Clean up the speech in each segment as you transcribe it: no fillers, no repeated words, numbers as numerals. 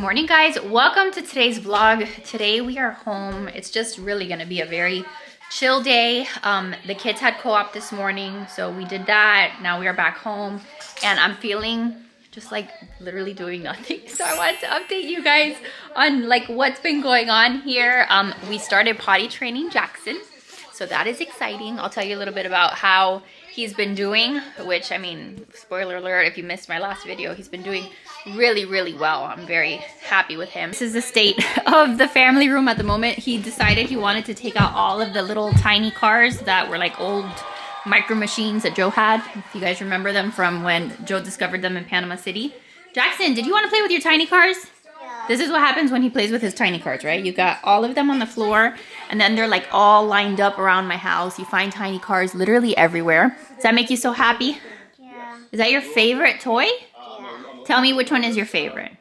Morning guys, welcome to today's vlog. Today we are home. It's just really gonna be a very chill day. The kids had co-op this morning, so we did that. Now we are back home and I'm feeling just like literally doing nothing. So I wanted to update you guys on like what's been going on here. We started potty training Jackson, so that is exciting. I'll tell you a little bit about how he's been doing, which, I mean, spoiler alert if you missed my last video, he's been doing really well. I'm very happy with him. This is the state of the family room at the moment. He decided he wanted to take out all of the little tiny cars that were like old micro machines that Joe had. If you guys remember them from when Joe discovered them in Panama City. Jackson, did you want to play with your tiny cars? Yeah. This is what happens when he plays with his tiny cars, right? You got all of them on the floor and then they're like all lined up around my house. You find tiny cars literally everywhere. Does that make you so happy? Yeah. Is that your favorite toy? Tell me which one is your favorite.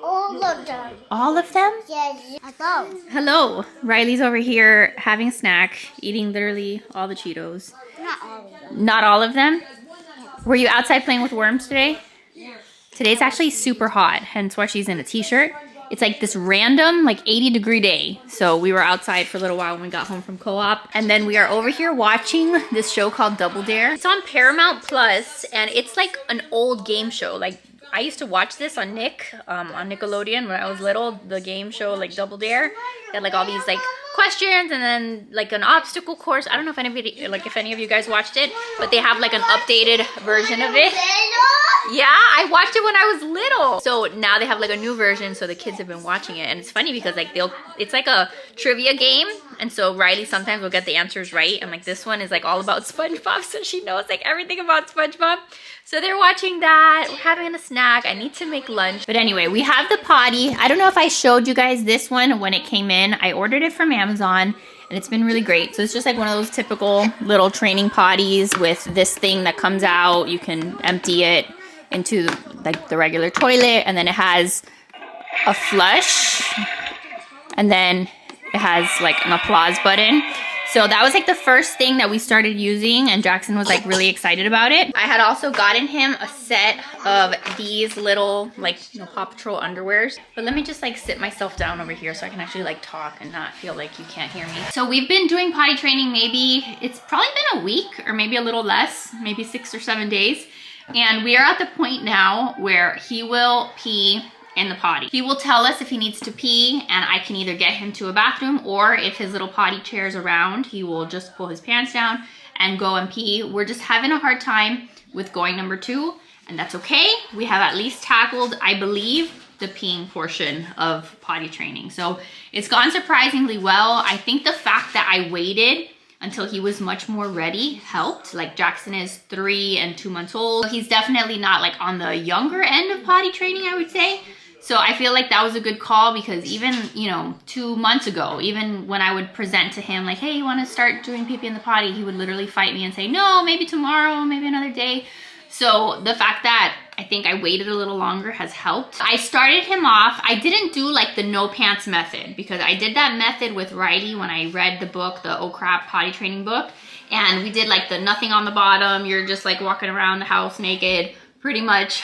All of them. All of them? Yes. Hello. Hello. Riley's over here having a snack, eating literally all the Cheetos. Not all of them. Not all of them? Were you outside playing with worms today? Yes. Today's actually super hot, hence why she's in a t-shirt. It's like this random like 80-degree day. So we were outside for a little while when we got home from co-op. And then we are over here watching this show called Double Dare. It's on Paramount Plus and it's like an old game show. Like I used to watch this on on Nickelodeon when I was little, the game show like Double Dare. They had like all these like questions and then like an obstacle course. I don't know if anybody, like if any of you guys watched it, but they have like an updated version of it. Yeah, I watched it when I was little. So now they have like a new version, so the kids have been watching it. And it's funny because like it's like a trivia game. And so Riley sometimes will get the answers right. And like this one is like all about SpongeBob, so she knows like everything about SpongeBob. So they're watching that. We're having a snack. I need to make lunch. But anyway, we have the potty. I don't know if I showed you guys this one when it came in. I ordered it from Amazon and it's been really great. So it's just like one of those typical little training potties with this thing that comes out. You can empty it into like the regular toilet, and then it has a flush, and then it has like an applause button. So that was like the first thing that we started using, and Jackson was like really excited about it. I had also gotten him a set of these little like, you know, Paw Patrol underwears. But let me just like sit myself down over here so I can actually like talk and not feel like you can't hear me. So we've been doing potty training, maybe it's probably been a week or maybe a little less, maybe 6 or 7 days. And we are at the point now where he will pee in the potty. He will tell us if he needs to pee, and I can either get him to a bathroom, or if his little potty chair is around, he will just pull his pants down and go and pee. We're just having a hard time with going number 2, and that's okay. We have at least tackled, I believe, the peeing portion of potty training. So it's gone surprisingly well. I think the fact that I waited until he was much more ready helped. Like Jackson is 3 and 2 months old. He's definitely not like on the younger end of potty training, I would say. So I feel like that was a good call, because even, you know, 2 months ago, even when I would present to him like, hey, you want to start doing pee-pee in the potty, he would literally fight me and say, no, maybe tomorrow, maybe another day. So the fact that I think I waited a little longer has helped. I started him off. I didn't do like the no pants method, because I did that method with Riley when I read the book, the Oh Crap potty training book. And we did like the nothing on the bottom. You're just like walking around the house naked, pretty much.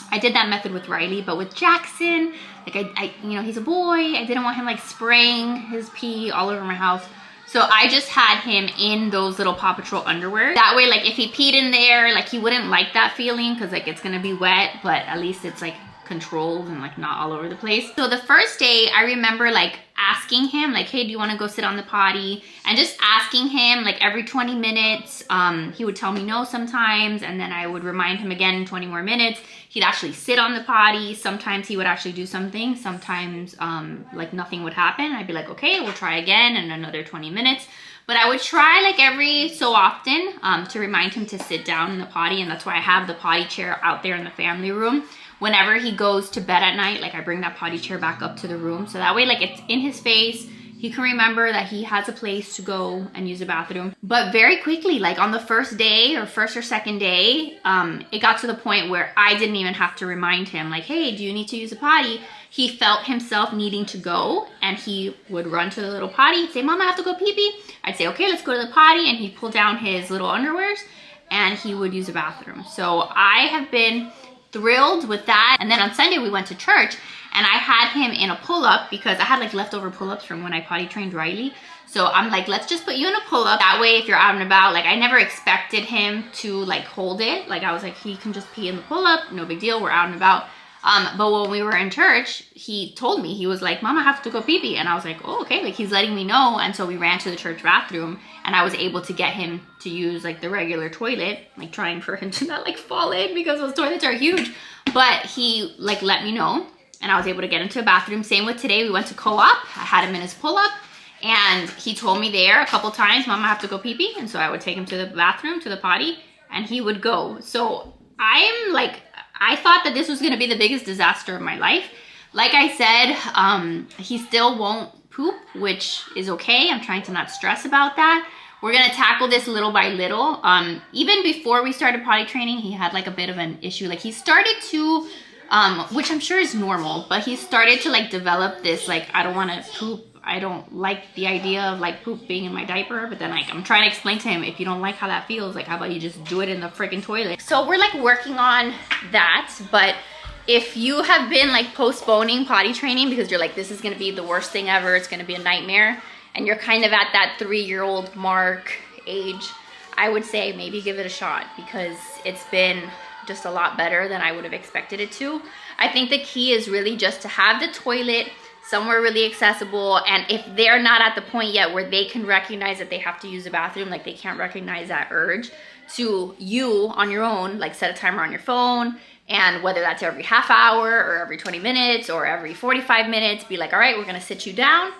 I did that method with Riley, but with Jackson, like I you know, he's a boy. I didn't want him like spraying his pee all over my house. So I just had him in those little Paw Patrol underwear. That way, like if he peed in there, like he wouldn't like that feeling, because like it's gonna be wet, but at least it's like controlled and like not all over the place. So the first day, I remember like asking him like, hey, do you want to go sit on the potty? And just asking him like every 20 minutes. He would tell me no sometimes, and then I would remind him again in 20 more minutes. He'd actually sit on the potty. Sometimes he would actually do something. Sometimes like nothing would happen. I'd be like, okay, we'll try again in another 20 minutes. But I would try like every so often to remind him to sit down in the potty, and that's why I have the potty chair out there in the family room. Whenever he goes to bed at night, like I bring that potty chair back up to the room, so that way like it's in his face. He can remember that he has a place to go and use a bathroom. But very quickly, like on the first day or first or second day, it got to the point where I didn't even have to remind him like, hey, do you need to use a potty? He felt himself needing to go, and he would run to the little potty. He'd say, Mom, I have to go pee-pee. I'd say, okay, let's go to the potty. And he'd pull down his little underwears and he would use a bathroom. So I have been thrilled with that. And then on Sunday we went to church and I had him in a pull-up because I had like leftover pull-ups from when I potty trained Riley. So I'm like, let's just put you in a pull-up. That way, if you're out and about, like I never expected him to like hold it. Like I was like, he can just pee in the pull-up, no big deal, we're out and about. But when we were in church, he told me, he was like, Mom, I have to go pee-pee. And I was like, oh, okay. Like he's letting me know. And so we ran to the church bathroom and I was able to get him to use like the regular toilet, like trying for him to not like fall in because those toilets are huge. But he like let me know and I was able to get into a bathroom. Same with today, we went to Co-op. I had him in his pull-up and he told me there a couple times, Mom, I have to go pee-pee. And so I would take him to the bathroom, to the potty, and he would go. So I'm like, I thought that this was gonna be the biggest disaster of my life. Like I said, he still won't poop, which is okay. I'm trying to not stress about that. We're gonna tackle this little by little. Even before we started potty training, he had like a bit of an issue. Like he started to, which I'm sure is normal, but he started to like develop this, like, I don't wanna poop. I don't like the idea of like poop being in my diaper, but then like I'm trying to explain to him, if you don't like how that feels, like how about you just do it in the freaking toilet? So we're like working on that, but if you have been like postponing potty training because you're like, this is gonna be the worst thing ever, it's gonna be a nightmare, and you're kind of at that 3-year-old mark age, I would say maybe give it a shot because it's been just a lot better than I would have expected it to. I think the key is really just to have the toilet somewhere really accessible, and if they're not at the point yet where they can recognize that they have to use the bathroom, like they can't recognize that urge, to you on your own, like set a timer on your phone, and whether that's every half hour or every 20 minutes or every 45 minutes, be like, all right, we're gonna sit you down.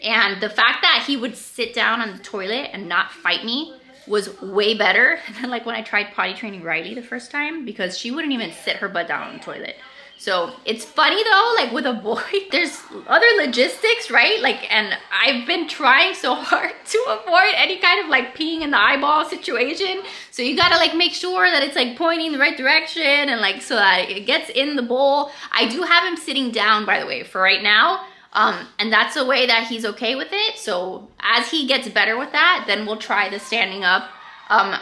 And the fact that he would sit down on the toilet and not fight me was way better than like when I tried potty training Riley the first time, because she wouldn't even sit her butt down on the toilet. So it's funny though, like with a boy, there's other logistics, right? Like, and I've been trying so hard to avoid any kind of like peeing in the eyeball situation. So you gotta like make sure that it's like pointing the right direction and like so that it gets in the bowl. I do have him sitting down, by the way, for right now. And that's a way that he's okay with it. So as he gets better with that, then we'll try the standing up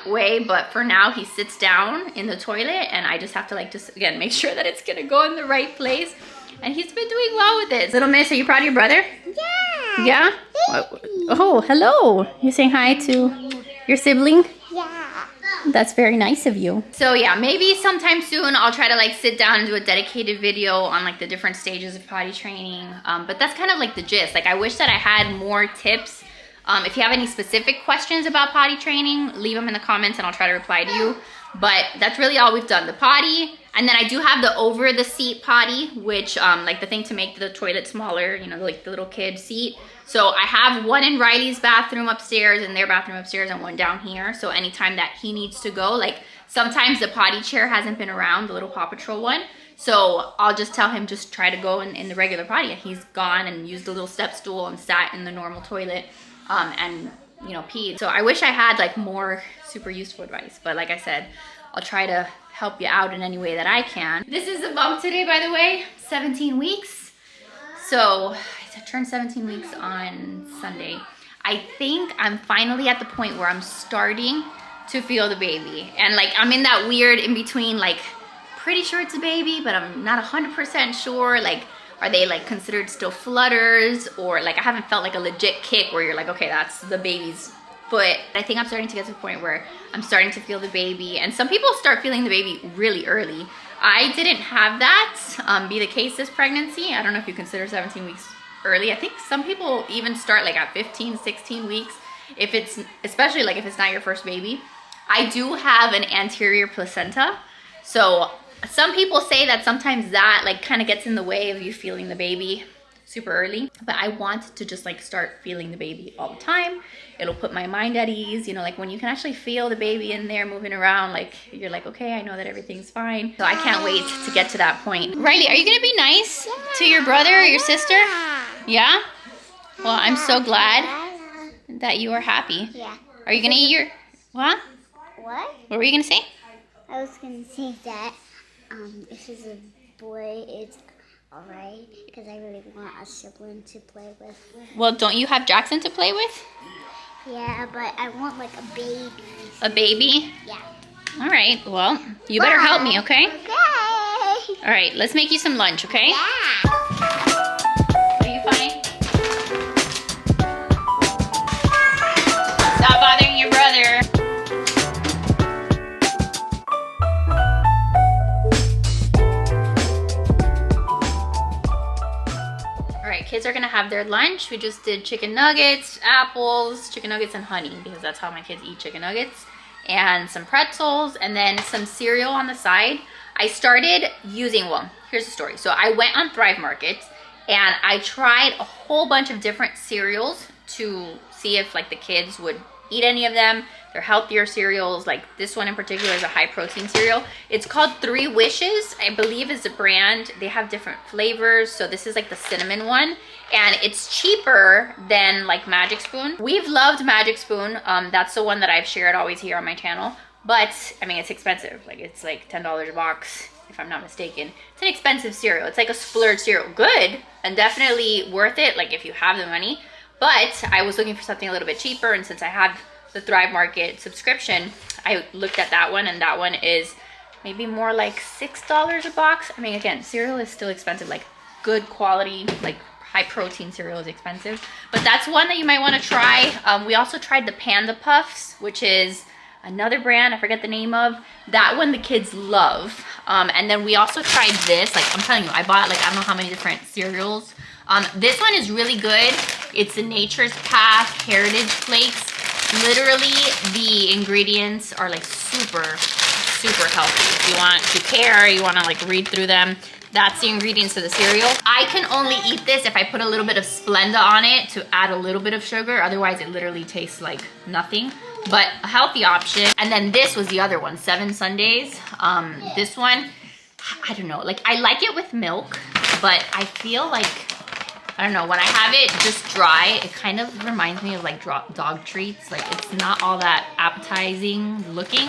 way, but for now he sits down in the toilet and I just have to like just again make sure that it's gonna go in the right place, and he's been doing well with it. Little miss, are you proud of your brother? Yeah. Oh, hello, you saying hi to your sibling? Yeah. That's very nice of you. So yeah, maybe sometime soon I'll try to like sit down and do a dedicated video on like the different stages of potty training, but that's kind of like the gist. Like I wish that I had more tips. If you have any specific questions about potty training, leave them in the comments and I'll try to reply to you. But that's really all we've done, the potty. And then I do have the over the seat potty, which like the thing to make the toilet smaller, you know, like the little kid seat. So I have one in Riley's bathroom upstairs and their bathroom upstairs and one down here. So anytime that he needs to go, like sometimes the potty chair hasn't been around, the little Paw Patrol one. So I'll just tell him just try to go in the regular potty. And he's gone and used the little step stool and sat in the normal toilet. And you know, peed. So I wish I had like more super useful advice, but like I said, I'll try to help you out in any way that I can. This is the bump today, by the way, 17 weeks. So I turned 17 weeks on Sunday. I think I'm finally at the point where I'm starting to feel the baby, and like I'm in that weird in between, like pretty sure it's a baby, but I'm not 100% sure. Like, are they like considered still flutters, or like I haven't felt like a legit kick where you're like, okay, that's the baby's foot. I think I'm starting to get to the point where I'm starting to feel the baby, and some people start feeling the baby really early. I didn't have that be the case this pregnancy. I don't know if you consider 17 weeks early. I think some people even start like at 15, 16 weeks, if it's, especially like if it's not your first baby. I do have an anterior placenta, so some people say that sometimes that like kind of gets in the way of you feeling the baby super early, but I want to just like start feeling the baby all the time. It'll put my mind at ease, you know, like when you can actually feel the baby in there moving around, like you're like, okay, I know that everything's fine. So I can't wait to get to that point. Riley, are you gonna be nice to your brother or your sister? Yeah? Well, I'm so glad that you are happy. Yeah. Are you gonna eat your, what? What? What were you gonna say? I was gonna say that if it's a boy, it's alright, because I really want a sibling to play with. Well, don't you have Jackson to play with? Yeah, but I want like a baby. A baby? Yeah. All right, well, you better help me, okay? Okay. All right, let's make you some lunch, okay? Yeah. Are you fine? Stop bothering your brother. All right, kids are gonna have their lunch. We just did chicken nuggets, apples, chicken nuggets and honey, because that's how my kids eat chicken nuggets, and some pretzels, and then some cereal on the side. I started using, well, here's the story. So I went on Thrive Market and I tried a whole bunch of different cereals to see if like the kids would eat any of them. They're healthier cereals. Like this one in particular is a high protein cereal. It's called 3 Wishes, I believe is the brand. They have different flavors. So this is like the cinnamon one, and it's cheaper than like Magic Spoon. We've loved Magic Spoon. That's the one that I've shared always here on my channel. But I mean, it's expensive. Like it's like $10 a box, if I'm not mistaken. It's an expensive cereal. It's like a splurge cereal. Good and definitely worth it, like if you have the money. But I was looking for something a little bit cheaper, and since I have the Thrive Market subscription, I looked at that one, and that one is maybe more like $6 a box. I mean, again, cereal is still expensive. Like good quality, like high protein cereal is expensive. But that's one that you might want to try. We also tried the Panda Puffs, which is another brand I forget the name of. That one the kids love. And then we also tried this. Like I'm telling you, I bought like I don't know how many different cereals. This one is really good. It's the Nature's Path Heritage Flakes. Literally the ingredients are like super healthy. If you want to care, you want to like read through them, that's the ingredients of the cereal. I can only eat this if I put a little bit of Splenda on it to add a little bit of sugar. Otherwise it literally tastes like nothing. But a healthy option. And then this was the other one, 7 Sundays. This one, I don't know, like I like it with milk, but I feel like, I don't know, when I have it just dry, it kind of reminds me of like dog treats. Like it's not all that appetizing looking.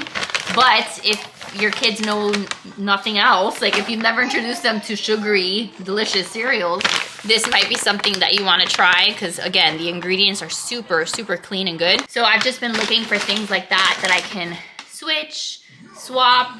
But if your kids know nothing else, like if you've never introduced them to sugary, delicious cereals, this might be something that you want to try, because again, the ingredients are super clean and good. So I've just been looking for things like that I can swap,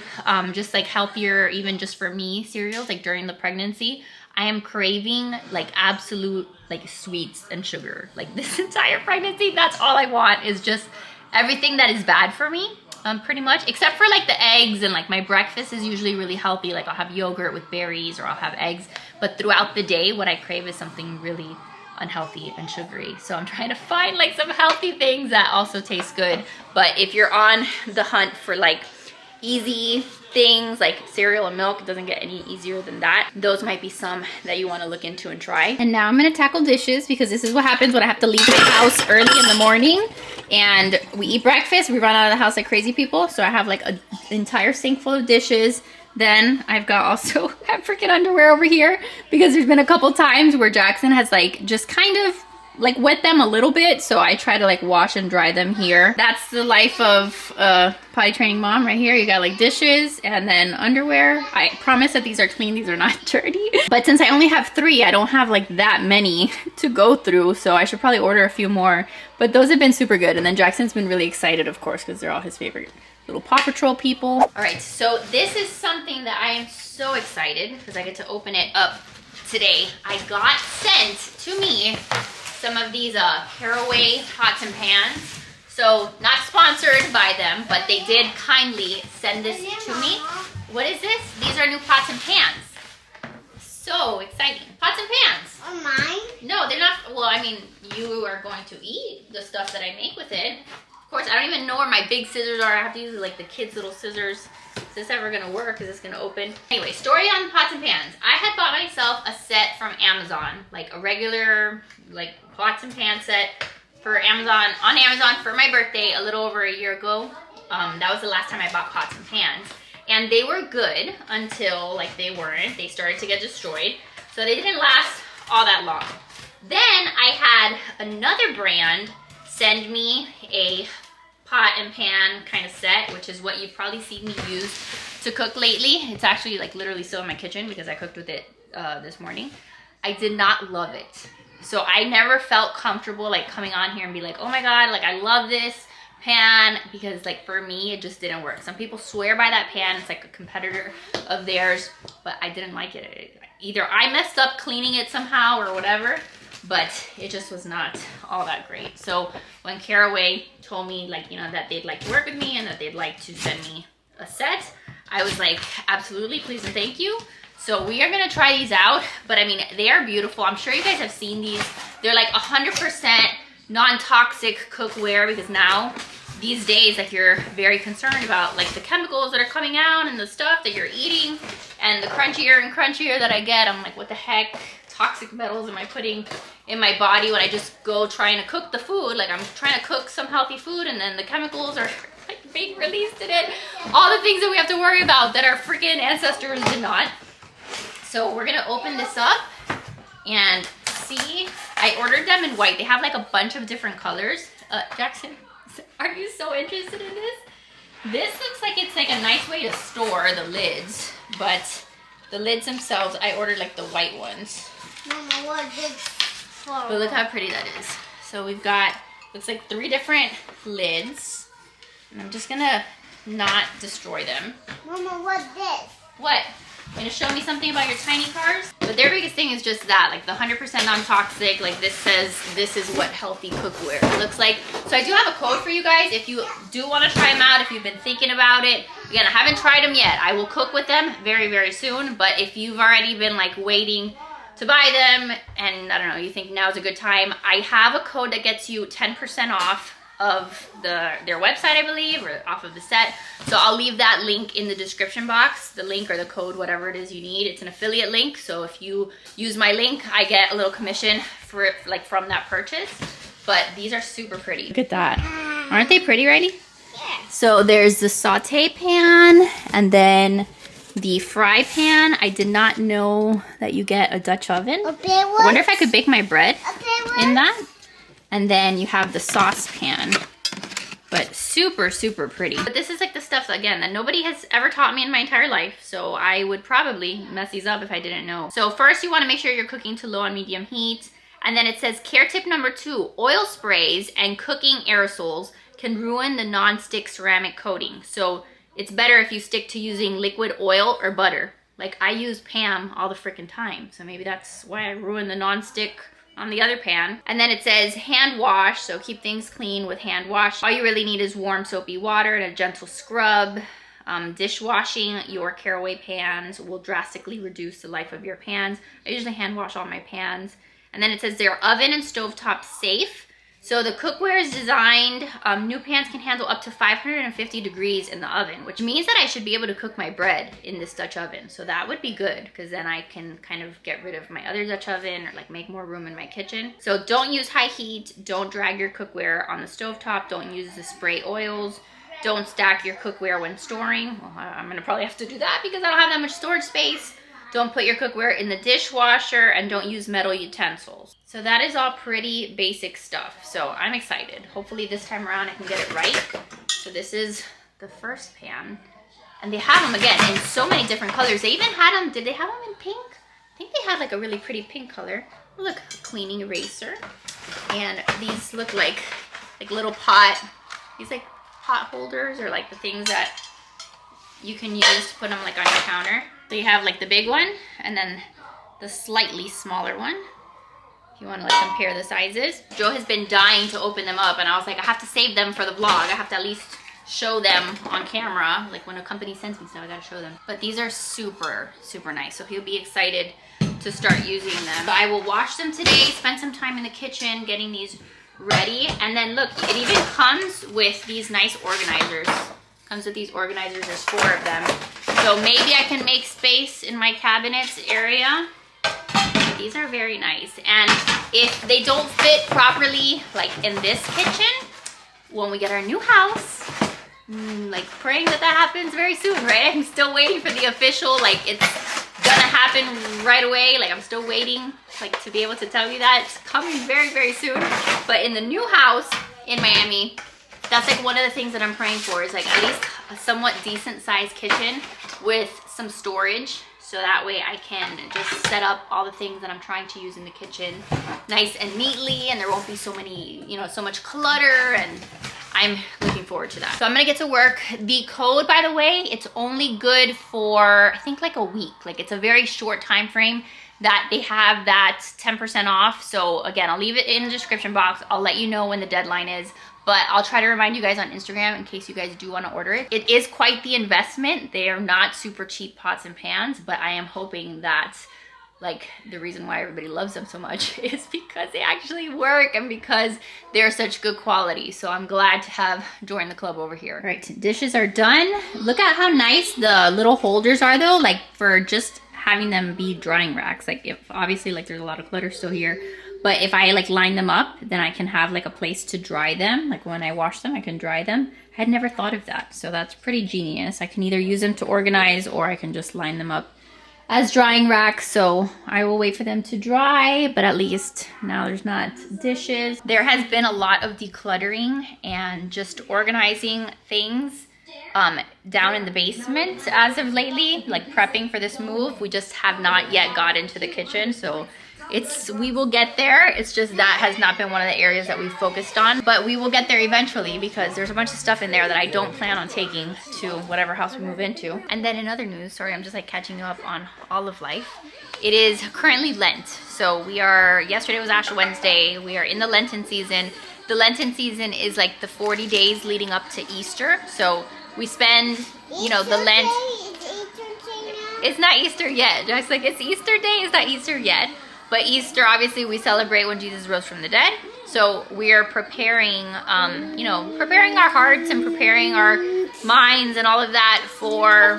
just like healthier, even just for me, cereals like during the pregnancy. I am craving like absolute like sweets and sugar. Like this entire pregnancy, that's all I want, is just everything that is bad for me. Pretty much, except for like the eggs, and like my breakfast is usually really healthy. Like I'll have yogurt with berries, or I'll have eggs. But throughout the day, what I crave is something really unhealthy and sugary. So I'm trying to find like some healthy things that also taste good. But if you're on the hunt for like easy things like cereal and milk, it doesn't get any easier than that. Those might be some that you want to look into and try. And now I'm gonna tackle dishes, because this is what happens when I have to leave the house early in the morning and we eat breakfast. We run out of the house like crazy people. So I have like an entire sink full of dishes. Then I've got also have freaking underwear over here, because there's been a couple times where Jackson has like just kind of like wet them a little bit, so I try to like wash and dry them here. That's the life of potty training mom right here. You got like dishes and then underwear. I promise that these are clean, these are not dirty. But since I only have 3, I don't have like that many to go through, so I should probably order a few more. But those have been super good, and then Jackson's been really excited, of course, because they're all his favorite little Paw Patrol people. All right, so this is something that I am so excited because I get to open it up today. I got sent to me some of these Caraway pots and pans. So not sponsored by them, but they did kindly send this to me. What is this? These are new pots and pans. So exciting. Pots and pans. Oh, mine? No, they're not. Well, I mean, you are going to eat the stuff that I make with it. Of course, I don't even know where my big scissors are. I have to use like the kids' little scissors. Is this ever gonna work? Is this gonna open? Anyway, story on pots and pans. I had bought myself a set from Amazon, like a regular like pots and pan set for Amazon, on Amazon for my birthday a little over a year ago. That was the last time I bought pots and pans. And they were good until like they weren't. They started to get destroyed. So they didn't last all that long. Then I had another brand send me a pot and pan kind of set, which is what you've probably seen me use to cook lately. It's actually like literally still in my kitchen because I cooked with it this morning. I did not love it. So I never felt comfortable like coming on here and be like, oh my God, like I love this pan because like for me it just didn't work. Some people swear by that pan, it's like a competitor of theirs, but I didn't like it. Either I messed up cleaning it somehow or whatever, but it just was not all that great. So when Caraway told me like, you know, that they'd like to work with me and that they'd like to send me a set, I was like, absolutely, please and thank you. So we are gonna try these out, but I mean, they are beautiful. I'm sure you guys have seen these. They're like 100% non-toxic cookware, because now these days, like, you're very concerned about like the chemicals that are coming out and the stuff that you're eating, and the crunchier and crunchier that I get, I'm like, what the heck toxic metals am I putting in my body when I just go trying to cook the food? Like, I'm trying to cook some healthy food and then the chemicals are like being released in it. All the things that we have to worry about that our freaking ancestors did not. So we're gonna open this up and see. I ordered them in white. They have like a bunch of different colors. Jackson, are you so interested in this? This looks like it's like a nice way to store the lids, but the lids themselves, I ordered like the white ones. Mama, what is this for? But look how pretty that is. So we've got, looks like 3 different lids. And I'm just gonna not destroy them. Mama, what's this? What? Gonna show me something about your tiny cars? But their biggest thing is just that, like the 100% non-toxic, like this says this is what healthy cookware looks like. So I do have a code for you guys if you do want to try them out, if you've been thinking about it. Again, I haven't tried them yet. I will cook with them very, very soon. But if you've already been like waiting to buy them and I don't know, you think now's a good time, I have a code that gets you 10% off of their website, I believe, or off of the set. So I'll leave that link in the description box, the link or the code, whatever it is you need. It's an affiliate link, so if you use my link, I get a little commission for like from that purchase. But these are super pretty. Look at that. Aren't they pretty, Riley? Yeah. So there's the saute pan and then the fry pan. I did not know that you get a Dutch oven. A big I one? wonder if I could bake my bread A big one? in that. And then you have the saucepan, but super, super pretty. But this is like the stuff, again, that nobody has ever taught me in my entire life. So I would probably mess these up if I didn't know. So first you wanna make sure you're cooking to low and medium heat. And then it says care tip number 2, oil sprays and cooking aerosols can ruin the non-stick ceramic coating. So it's better if you stick to using liquid oil or butter. Like I use Pam all the freaking time. So maybe that's why I ruined the non-stick on the other pan. And then it says hand wash, so keep things clean with hand wash. All you really need is warm soapy water and a gentle scrub. Dishwashing your Caraway pans will drastically reduce the life of your pans. I usually hand wash all my pans. And then it says they're oven and stovetop safe. So the cookware is designed, new pans can handle up to 550 degrees in the oven, which means that I should be able to cook my bread in this Dutch oven. So that would be good, because then I can kind of get rid of my other Dutch oven or like make more room in my kitchen. So don't use high heat, don't drag your cookware on the stovetop, don't use the spray oils, don't stack your cookware when storing. Well, I'm gonna probably have to do that because I don't have that much storage space. Don't put your cookware in the dishwasher, and don't use metal utensils. So that is all pretty basic stuff. So I'm excited. Hopefully this time around I can get it right. So this is the first pan. And they have them again in so many different colors. They even had them, did they have them in pink? I think they had like a really pretty pink color. Look, cleaning eraser. And these look like little these like pot holders, or like the things that you can use to put them like on your counter. So you have like the big one and then the slightly smaller one. If you want to like compare the sizes. Joe has been dying to open them up, and I was like, I have to save them for the vlog. I have to at least show them on camera. Like when a company sends me stuff, I gotta show them. But these are super, super nice. So he'll be excited to start using them. So I will wash them today, spend some time in the kitchen getting these ready. And then look, it even comes with these nice organizers. Comes with these organizers, there's 4 of them. So maybe I can make space in my cabinets area. These are very nice. And if they don't fit properly, like in this kitchen, when we get our new house, like praying that happens very soon, right? I'm still waiting for the official, like it's gonna happen right away. Like I'm still waiting like to be able to tell you that. It's coming very, very soon. But in the new house in Miami, that's like one of the things that I'm praying for, is like at least a somewhat decent sized kitchen with some storage. So that way I can just set up all the things that I'm trying to use in the kitchen nice and neatly, and there won't be so many, you know, so much clutter. And I'm looking forward to that. So I'm gonna get to work. The code, by the way, it's only good for, I think, like a week. Like, it's a very short time frame that they have that 10% off. So again, I'll leave it in the description box. I'll let you know when the deadline is, but I'll try to remind you guys on Instagram in case you guys do want to order it. It is quite the investment. They are not super cheap pots and pans, but I am hoping that, like, the reason why everybody loves them so much is because they actually work and because they're such good quality. So I'm glad to have joined the club over here. All right, dishes are done. Look at how nice the little holders are though, like for just having them be drying racks. Like, if obviously, like, there's a lot of clutter still here, but if I like line them up, then I can have like a place to dry them. Like when I wash them, I can dry them. I had never thought of that. So that's pretty genius. I can either use them to organize or I can just line them up as drying racks. So I will wait for them to dry, but at least now there's not dishes. There has been a lot of decluttering and just organizing things down in the basement as of lately, like prepping for this move. We just have not yet got into the kitchen, so we will get there. It's just that has not been one of the areas that we've focused on, but we will get there eventually because there's a bunch of stuff in there that I don't plan on taking to whatever house we move into. And then in other news, sorry, I'm just like catching you up on all of life. It is currently Lent. So yesterday was Ash Wednesday. We are in the Lenten season. The Lenten season is like the 40 days leading up to Easter. So we spend, you know, the Lent. It's not Easter yet. Just like, it's Easter day, it's not Easter yet. But Easter, obviously, we celebrate when Jesus rose from the dead. So we are preparing, you know, preparing our hearts and preparing our minds and all of that for...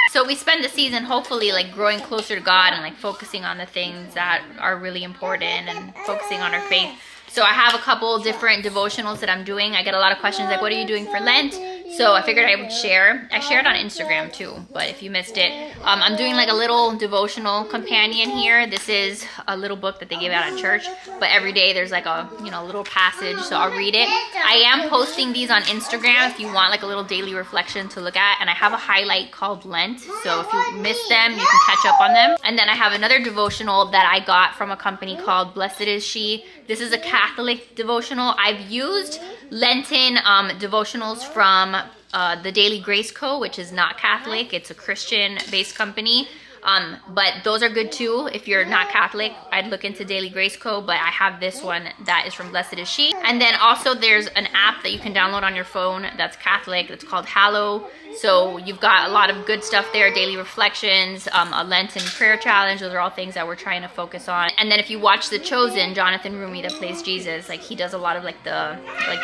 So we spend the season hopefully like growing closer to God and like focusing on the things that are really important and focusing on our faith. So I have a couple different devotionals that I'm doing. I get a lot of questions like, what are you doing for Lent? So I figured I would share. I shared on Instagram too, but if you missed it, I'm doing like a little devotional companion here. This is a little book that they give out at church, but every day there's like a, you know, little passage, so I'll read it. I am posting these on Instagram if you want like a little daily reflection to look at, and I have a highlight called Lent, so if you missed them, you can catch up on them. And then I have another devotional that I got from a company called Blessed Is She. This is a Catholic devotional. I've used Lenten devotionals from the Daily Grace Co., which is not Catholic. It's a Christian-based company. But those are good too. If you're not Catholic, I'd look into Daily Grace Co., but I have this one that is from Blessed Is She. And then also there's an app that you can download on your phone that's Catholic. It's called Hallow. So you've got a lot of good stuff there, daily reflections, a Lenten prayer challenge. Those are all things that we're trying to focus on. And then if you watch The Chosen, Jonathan Rumi that plays Jesus, like he does a lot of like the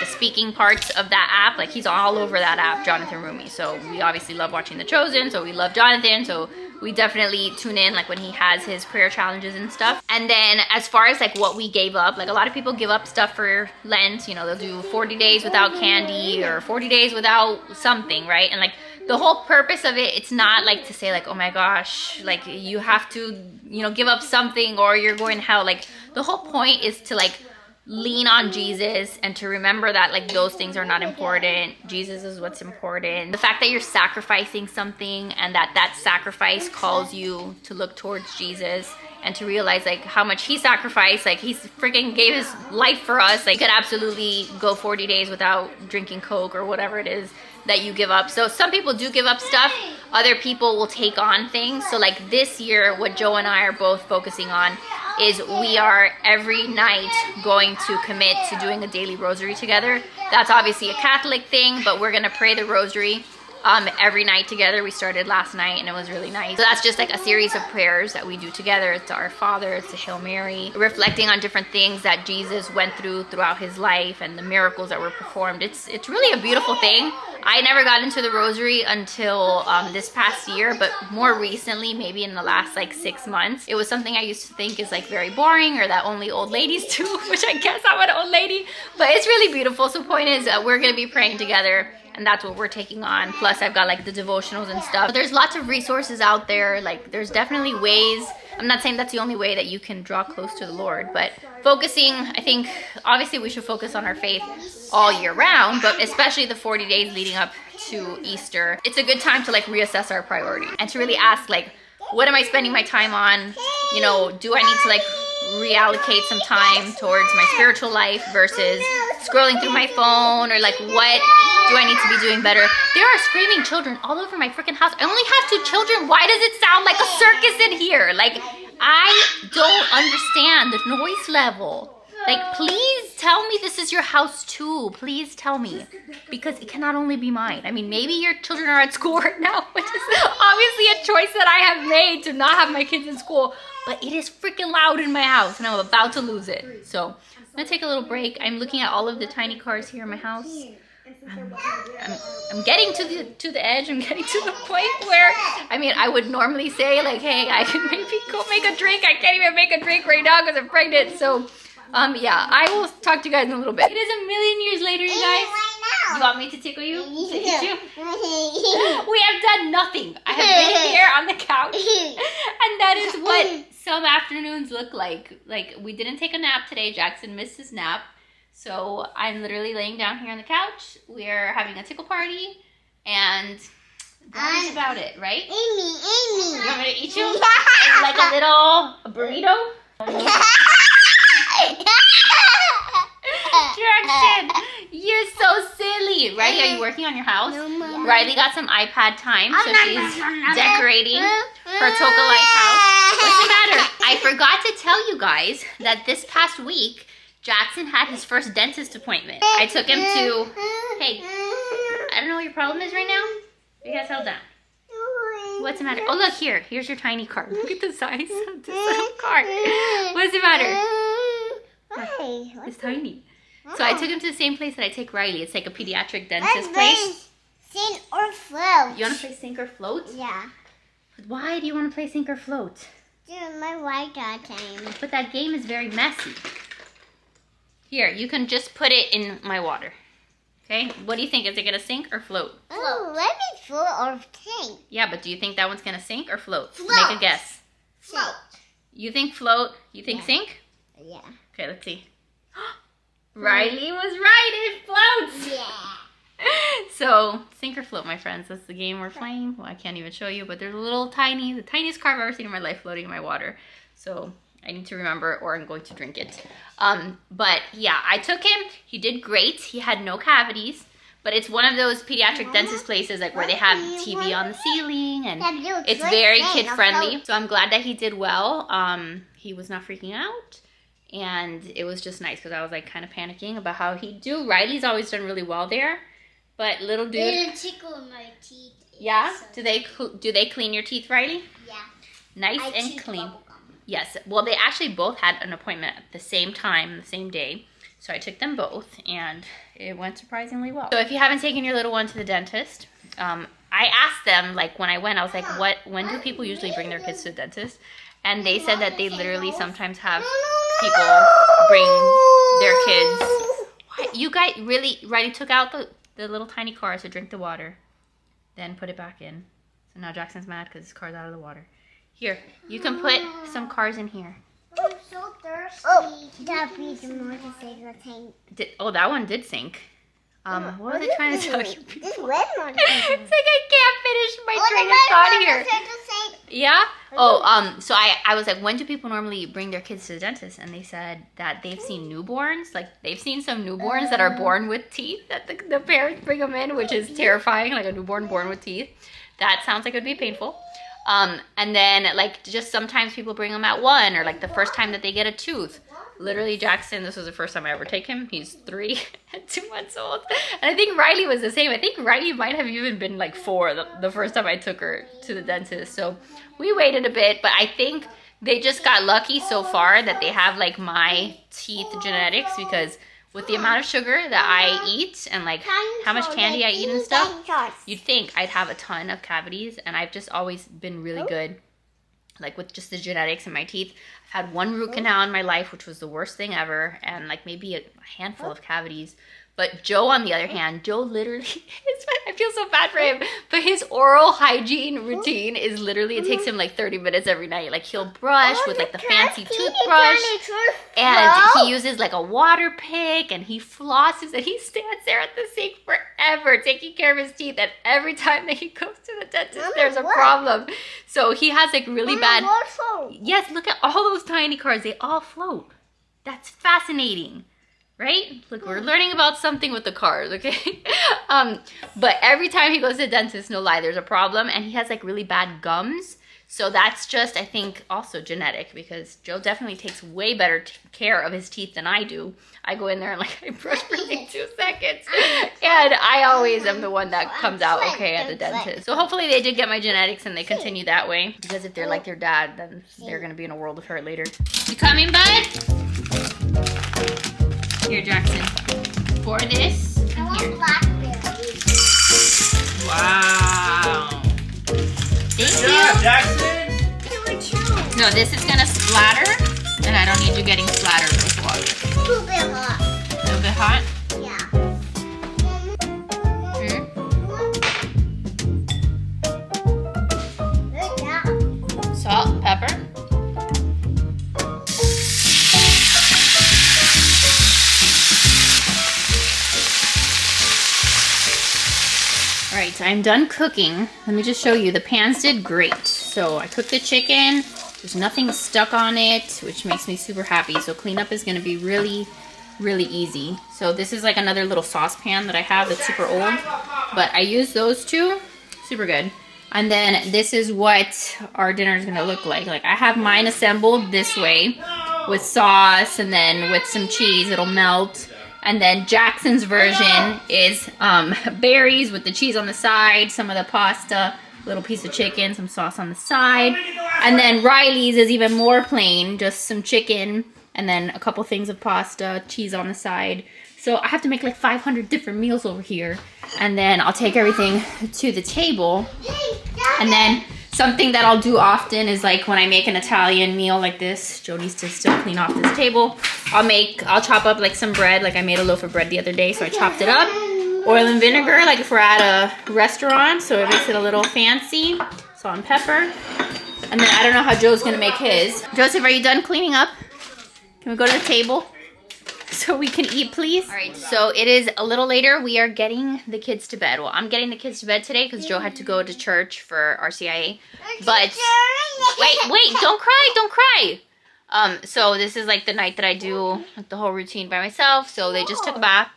speaking parts of that app. Like he's all over that app, Jonathan Rumi. So we obviously love watching The Chosen, so we love Jonathan. So we definitely tune in like when he has his prayer challenges and stuff. And then as far as like what we gave up, like a lot of people give up stuff for Lent, you know, they'll do 40 days without candy or 40 days without something, right? And like the whole purpose of it, it's not like to say like, oh my gosh, like you have to, you know, give up something or you're going to hell. Like the whole point is to like lean on Jesus and to remember that like those things are not important. Jesus is what's important. The fact that you're sacrificing something and that sacrifice calls you to look towards Jesus and to realize like how much he sacrificed, like he freaking gave his life for us. Like you could absolutely go 40 days without drinking Coke or whatever it is that you give up. So some people do give up stuff. Other people will take on things. So like this year, what Joe and I are both focusing on is we are every night going to commit to doing a daily rosary together. That's obviously a Catholic thing, but we're gonna pray the rosary every night together. We started last night and it was really nice. So that's just like a series of prayers that we do together. It's Our Father, it's a Hail Mary, reflecting on different things that Jesus went throughout his life and the miracles that were performed. It's really a beautiful thing. I never got into the rosary until this past year, but more recently, maybe in the last like 6 months, it was something I used to think is like very boring or that only old ladies do, which I guess I'm an old lady, but it's really beautiful. So point is we're gonna be praying together, and that's what we're taking on. Plus I've got like the devotionals and stuff. But there's lots of resources out there. Like there's definitely ways. I'm not saying that's the only way that you can draw close to the Lord, but focusing, I think obviously we should focus on our faith all year round, but especially the 40 days leading up to Easter. It's a good time to like reassess our priorities and to really ask like, what am I spending my time on? You know, do I need to like reallocate some time towards my spiritual life versus scrolling through my phone or like what do I need to be doing better. There are screaming children all over my freaking house. I only have 2 children. Why does it sound like a circus in here? Like, I don't understand the noise level. Like, please tell me this is your house too. Please tell me. Because it cannot only be mine. I mean, maybe your children are at school right now, which is obviously a choice that I have made to not have my kids in school. But it is freaking loud in my house and I'm about to lose it. So, I'm gonna take a little break. I'm looking at all of the tiny cars here in my house. I'm getting to the edge. I'm getting to the point where, I mean, I would normally say like, hey, I can maybe go make a drink. I can't even make a drink right now because I'm pregnant. So, yeah, I will talk to you guys in a little bit. It is a million years later, you guys. You want me to tickle you? To eat you? We have done nothing. I have been here on the couch, and that is what some afternoons look like. Like, we didn't take a nap today. Jackson missed his nap. So I'm literally laying down here on the couch. We're having a tickle party, and that's about it, right? Amy. You want me to eat you? Like a little burrito? Jackson, you're so silly. Riley, are you working on your house? No, Mama. Riley got some iPad time, so she's decorating her Toka Life house. What's the matter? I forgot to tell you guys that this past week, Jackson had his first dentist appointment. I took him to, hey, I don't know what your problem is right now. You guys held down. What's the matter? Oh, look here. Here's your tiny card. Look at the size of this little card. What's the matter? It's tiny. So I took him to the same place that I take Riley. It's like a pediatric dentist place. Sink or float. You want to play sink or float? Yeah. Why do you want to play sink or float? Dude, my white dog game. But that game is very messy. Here, you can just put it in my water. Okay? What do you think? Is it going to sink or float? Oh, let me float or sink. Yeah, but do you think that one's going to sink or float? Float. Make a guess. Float. You think float? You think sink? Yeah. Okay, let's see. Riley was right. It floats. Yeah. So, sink or float, my friends. That's the game we're playing. Well, I can't even show you, but there's a little tiny, the tiniest car I've ever seen in my life floating in my water. So, I need to remember or I'm going to drink it. But yeah, I took him. He did great. He had no cavities. But it's one of those pediatric dentist places like where they have TV on the ceiling and it's very kid friendly. So I'm glad that he did well. He was not freaking out. And it was just nice because I was like kind of panicking about how he'd do. Riley's always done really well there. But little dude. They tickle my teeth. Yeah? Do they clean your teeth, Riley? Yeah. Nice and clean. Yes. Well, they actually both had an appointment at the same time, the same day. So I took them both and it went surprisingly well. So if you haven't taken your little one to the dentist, I asked them, like when I went, I was like, when do people usually bring their kids to the dentist? And they said that they literally sometimes have people bring their kids. What? You guys really took out the little tiny car to drink the water, then put it back in. So now Jackson's mad because his car's out of the water. Here, you can put some cars in here. I'm so thirsty. Oh, that beats the motorcycle tank. That one did sink. What was I trying to tell you? This red motorcycle. It's like I can't finish my train of thought here. Yeah? Oh, so I was like, when do people normally bring their kids to the dentist? And they said that they've seen newborns. Like, they've seen some newborns that are born with teeth that the parents bring them in, which is terrifying, like a newborn born with teeth. That sounds like it would be painful. And then, like, just sometimes people bring them at 1 or, like, the first time that they get a tooth. Literally, Jackson, this was the first time I ever take him. He's 3 and 2 months old. And I think Riley was the same. I think Riley might have even been, like, 4 the first time I took her to the dentist. So we waited a bit, but I think they just got lucky so far that they have, like, my teeth genetics because with the amount of sugar that I eat and, like, how much candy I eat and stuff, you'd think I'd have a ton of cavities, and I've just always been really good, like, with just the genetics in my teeth. I've had 1 root canal in my life, which was the worst thing ever, and, like, maybe a handful of cavities. But Joe, on the other hand, Joe literally, I feel so bad for him, but his oral hygiene routine is literally, it takes him like 30 minutes every night. Like he'll brush with like the fancy toothbrush, and he uses like a water pick, and he flosses, and he stands there at the sink forever taking care of his teeth, and every time that he goes to the dentist, there's a problem. So he has like really bad, yes, look at all those tiny cars, they all float. That's fascinating. Right? Look, we're learning about something with the cars, okay? But every time he goes to the dentist, no lie, there's a problem. And he has like really bad gums. So that's just, I think, also genetic, because Joe definitely takes way better care of his teeth than I do. I go in there and like I brush for like 2 seconds. And I always am the one that comes out okay at the dentist. So hopefully they did get my genetics and they continue that way. Because if they're like their dad, then they're going to be in a world of hurt later. You coming, bud? Here, Jackson. For this, and here. Wow. Thank you. Jackson. No, this is gonna splatter, and I don't need you getting splattered with water. A little bit hot. A little bit hot? Yeah. Good job. Salt, pepper. All right, so I'm done cooking. Let me just show you. The pans did great. So I cooked the chicken. There's nothing stuck on it, which makes me super happy. So cleanup is gonna be really, really easy. So this is like another little saucepan that I have that's super old, but I use those two, super good. And then this is what our dinner is gonna look like. Like I have mine assembled this way with sauce and then with some cheese, it'll melt. And then Jackson's version is berries with the cheese on the side, some of the pasta, little piece of chicken, some sauce on the side. And then Riley's is even more plain, just some chicken and then a couple things of pasta, cheese on the side. So I have to make like 500 different meals over here. And then I'll take everything to the table. And then something that I'll do often is like when I make an Italian meal like this, Joe needs to still clean off this table. I'll chop up like some bread, like I made a loaf of bread the other day, so I chopped it up. Oil and vinegar, like if we're at a restaurant, so it makes it a little fancy. Salt and pepper. And then I don't know how Joe's gonna make his. Joseph, are you done cleaning up? Can we go to the table so we can eat, please? All right, so it is a little later. We are getting the kids to bed. Well, I'm getting the kids to bed today because Joe had to go to church for RCIA. But wait, don't cry. So this is like the night that I do like the whole routine by myself. So they just took a bath.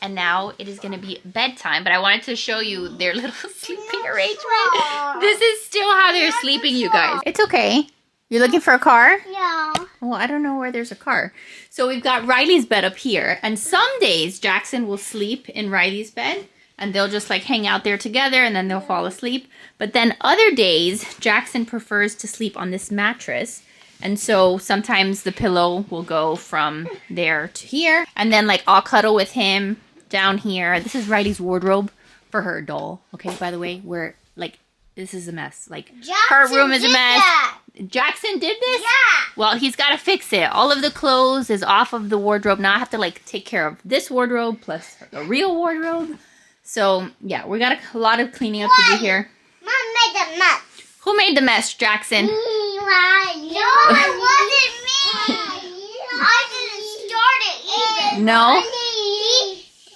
And now it is gonna be bedtime, but I wanted to show you their little sleeping arrangement. This is still how they're sleeping, you guys. It's okay. You're looking for a car? Yeah. Well, I don't know where there's a car. So we've got Riley's bed up here. And some days Jackson will sleep in Riley's bed and they'll just like hang out there together and then they'll fall asleep. But then other days, Jackson prefers to sleep on this mattress. And so sometimes the pillow will go from there to here. And then like I'll cuddle with him down here. This is Riley's wardrobe for her doll. Okay, by the way, we're like, this is a mess. Like her room is a mess. Jackson did this? Yeah. Well, he's got to fix it. All of the clothes is off of the wardrobe. Now I have to like take care of this wardrobe plus the real wardrobe. So yeah, we got a lot of cleaning up to do here. Mom made the mess. Who made the mess, Jackson? No, it wasn't me. I didn't start it even. No?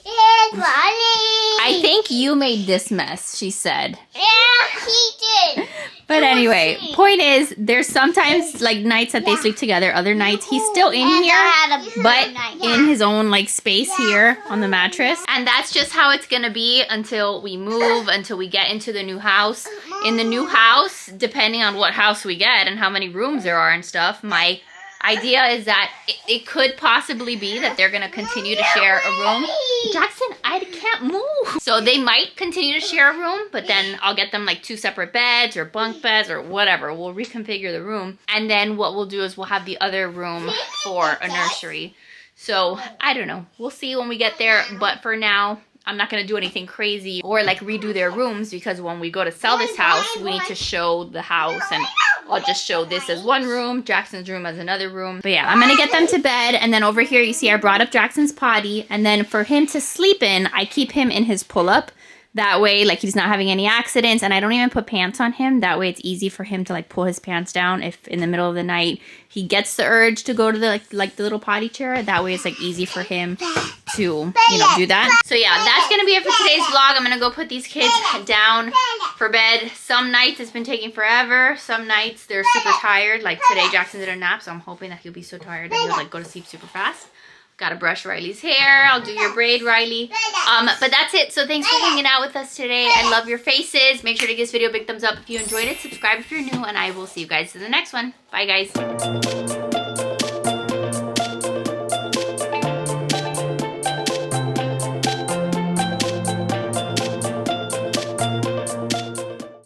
It's funny. I think you made this mess, she said. Yeah, he did. But anyway, point is, there's sometimes like nights that they sleep together. Other nights he's still in here, but in his own like space here on the mattress. And that's just how it's gonna be until we move, until we get into the new house. In the new house, depending on what house we get and how many rooms there are and stuff, my idea is that it could possibly be that they're gonna continue to share a room. Jackson, I can't move. So they might continue to share a room, but then I'll get them like 2 separate beds or bunk beds or whatever. We'll reconfigure the room. And then what we'll do is we'll have the other room for a nursery. So I don't know. We'll see when we get there. But for now, I'm not gonna do anything crazy or like redo their rooms because when we go to sell this house, we need to show the house and I'll just show this as one room, Jackson's room as another room. But yeah, I'm gonna get them to bed and then over here you see I brought up Jackson's potty and then for him to sleep in, I keep him in his pull-up. That way, like he's not having any accidents and I don't even put pants on him. That way it's easy for him to like pull his pants down if in the middle of the night he gets the urge to go to the like the little potty chair. That way it's like easy for him to, you know, do that. So yeah, that's gonna be it for today's vlog. I'm gonna go put these kids down for bed. Some nights it's been taking forever. Some nights they're super tired. Like today Jackson did a nap, so I'm hoping that he'll be so tired that he'll like go to sleep super fast. Gotta brush Riley's hair. I'll do your braid, Riley. But that's it. So thanks for hanging out with us today. I love your faces. Make sure to give this video a big thumbs up if you enjoyed it. Subscribe if you're new, and I will see you guys in the next one. Bye, guys.